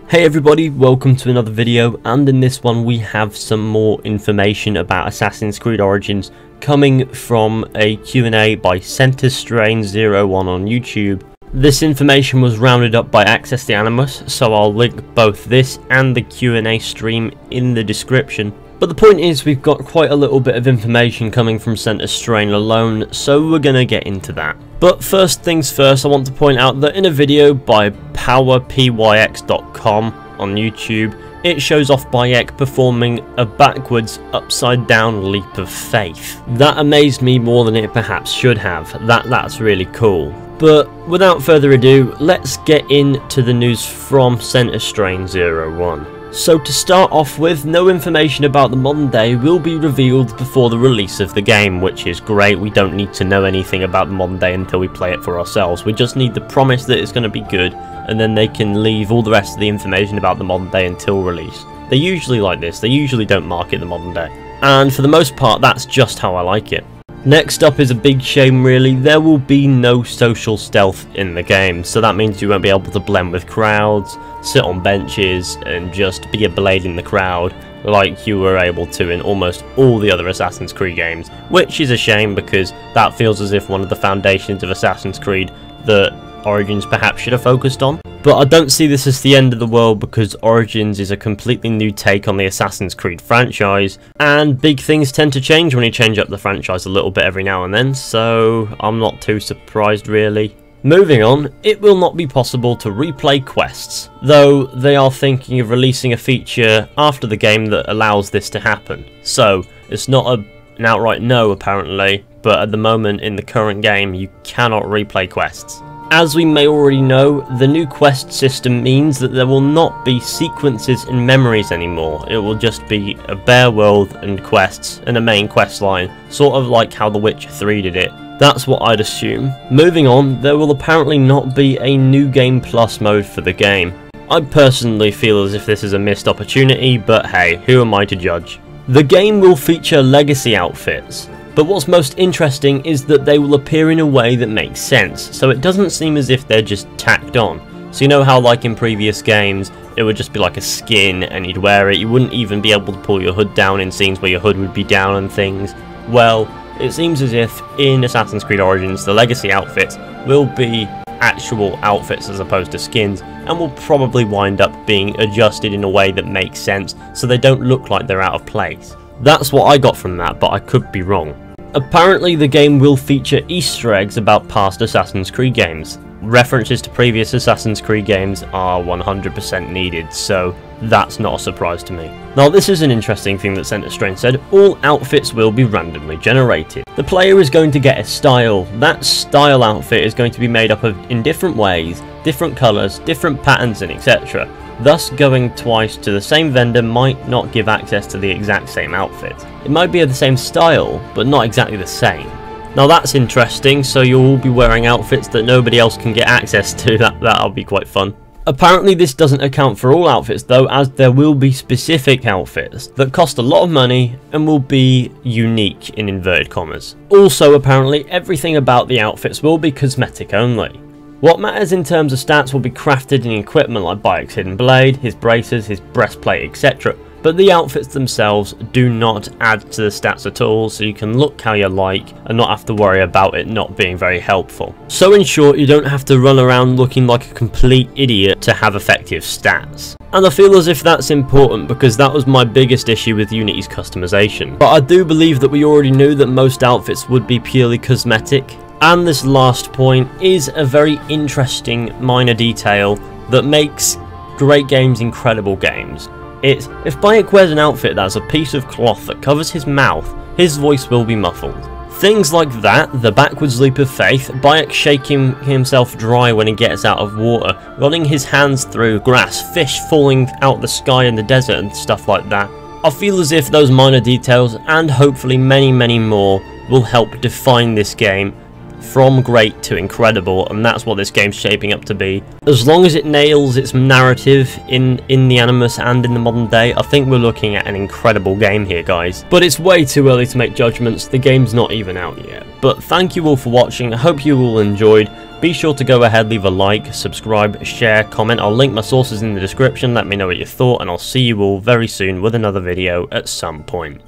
Hey everybody, welcome to another video, and in this one we have some more information about Assassin's Creed Origins coming from a Q&A by CenterStrain01 on YouTube. This information was rounded up by Access the Animus, so I'll link both this and the Q&A stream in the description. But the point is, we've got quite a little bit of information coming from CenterStrain alone, so we're gonna get into that. But first things first, I want to point out that in a video by powerpyx.com on YouTube, it shows off Bayek performing a backwards, upside down leap of faith. That amazed me more than it perhaps should have. That's really cool. But without further ado, let's get into the news from CenterStrain01. So to start off with, no information about the modern day will be revealed before the release of the game, which is great. We don't need to know anything about the modern day until we play it for ourselves. We just need the promise that it's going to be good, and then they can leave all the rest of the information about the modern day until release. They're usually like this, they usually don't market the modern day. And for the most part, that's just how I like it. Next up is a big shame really, there will be no social stealth in the game, so that means you won't be able to blend with crowds, sit on benches and just be a blade in the crowd like you were able to in almost all the other Assassin's Creed games, which is a shame because that feels as if one of the foundations of Assassin's Creed that Origins perhaps should have focused on. But I don't see this as the end of the world because Origins is a completely new take on the Assassin's Creed franchise, and big things tend to change when you change up the franchise a little bit every now and then, so I'm not too surprised really. Moving on, it will not be possible to replay quests, though they are thinking of releasing a feature after the game that allows this to happen. So it's not an outright no apparently, but at the moment in the current game you cannot replay quests. As we may already know, the new quest system means that there will not be sequences and memories anymore. It will just be a bare world and quests and a main quest line, sort of like how The Witcher 3 did it. That's what I'd assume. Moving on, there will apparently not be a New Game Plus mode for the game. I personally feel as if this is a missed opportunity, but hey, who am I to judge? The game will feature legacy outfits. But what's most interesting is that they will appear in a way that makes sense, so it doesn't seem as if they're just tacked on. So you know how like in previous games, it would just be like a skin and you'd wear it, you wouldn't even be able to pull your hood down in scenes where your hood would be down and things? Well, it seems as if in Assassin's Creed Origins, the legacy outfits will be actual outfits as opposed to skins, and will probably wind up being adjusted in a way that makes sense, so they don't look like they're out of place. That's what I got from that, but I could be wrong. Apparently the game will feature Easter eggs about past Assassin's Creed games. References to previous Assassin's Creed games are 100% needed, so that's not a surprise to me. Now this is an interesting thing that CenterStrain said, all outfits will be randomly generated. The player is going to get a style. That style outfit is going to be made up of in different ways, different colours, different patterns and etc. Thus going twice to the same vendor might not give access to the exact same outfit. It might be of the same style, but not exactly the same. Now that's interesting, so you'll all be wearing outfits that nobody else can get access to. That'll be quite fun. Apparently this doesn't account for all outfits though, as there will be specific outfits that cost a lot of money and will be unique in inverted commas. Also apparently everything about the outfits will be cosmetic only. What matters in terms of stats will be crafted in equipment like Bayek's hidden blade, his braces, his breastplate, etc. But the outfits themselves do not add to the stats at all, so you can look how you like and not have to worry about it not being very helpful. So in short, you don't have to run around looking like a complete idiot to have effective stats. And I feel as if that's important because that was my biggest issue with Unity's customization. But I do believe that we already knew that most outfits would be purely cosmetic. And this last point is a very interesting minor detail that makes great games incredible games. It's, if Bayek wears an outfit that's a piece of cloth that covers his mouth, his voice will be muffled. Things like that, the backwards leap of faith, Bayek shaking himself dry when he gets out of water, running his hands through grass, fish falling out the sky in the desert and stuff like that. I feel as if those minor details, and hopefully many more, will help define this game from great to incredible, and that's what this game's shaping up to be. As long as it nails its narrative in the Animus and in the modern day, I think we're looking at an incredible game here, guys. But it's way too early to make judgments, the game's not even out yet. But thank you all for watching, I hope you all enjoyed. Be sure to go ahead, leave a like, subscribe, share, comment. I'll link my sources in the description, let me know what you thought, and I'll see you all very soon with another video at some point.